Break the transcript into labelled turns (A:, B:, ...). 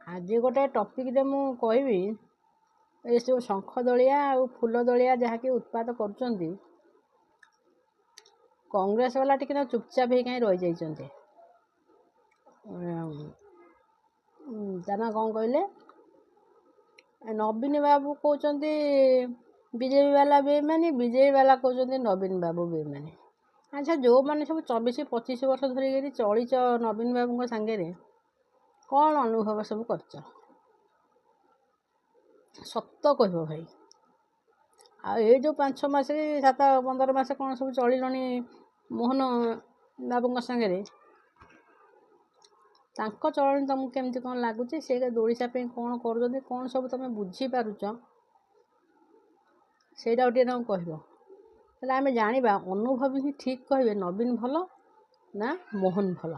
A: ଆଜି ଗୋଟେ ଟପିକରେ ମୁଁ କହିବି ଏସବୁ ଶଙ୍ଖ ଦଳିଆ ଆଉ ଫୁଲ ଦଳିଆ ଯାହାକି ଉତ୍ପାଦ କରୁଛନ୍ତି, କଂଗ୍ରେସ ବାଲା ଟିକେ ଚୁପଚାପ ହେଇ କାହିଁ ରହିଯାଇଛନ୍ତି। ତା ନା କ'ଣ କହିଲେ, ନବୀନ ବାବୁ କହୁଛନ୍ତି ବିଜେପି ବାଲା ବେଇମାନି, ବିଜେପି ବାଲା କହୁଛନ୍ତି ନବୀନ ବାବୁ ବେଇମାନି। ଆଚ୍ଛା, ଯେଉଁମାନେ ସବୁ 24-25 ବର୍ଷ ଧରିକି ଚଳିଛ ନବୀନ ବାବୁଙ୍କ ସାଙ୍ଗରେ, କ'ଣ ଅନୁଭବ ସବୁ କରିଛ? ସତ କହିବ ଭାଇ। ଆଉ ଏଇ ଯେଉଁ 5-6 ମାସ 7-15 ମାସ କ'ଣ ସବୁ ଚଳିଲଣି ମୋହନ ବାବୁଙ୍କ ସାଙ୍ଗରେ, ତାଙ୍କ ଚଳଣି ତୁମକୁ କେମିତି କ'ଣ ଲାଗୁଛି? ସେ ଦୋଳିସା ପାଇଁ କ'ଣ କରୁଛନ୍ତି, କ'ଣ ସବୁ ତୁମେ ବୁଝିପାରୁଛ, ସେଇଟା ଟିକେ ତାଙ୍କୁ କହିବ। ହେଲେ ଆମେ ଜାଣିବା ଅନୁଭବ ହିଁ ଠିକ୍ କହିବେ ନବୀନ ଭଲ ନା ମୋହନ ଭଲ।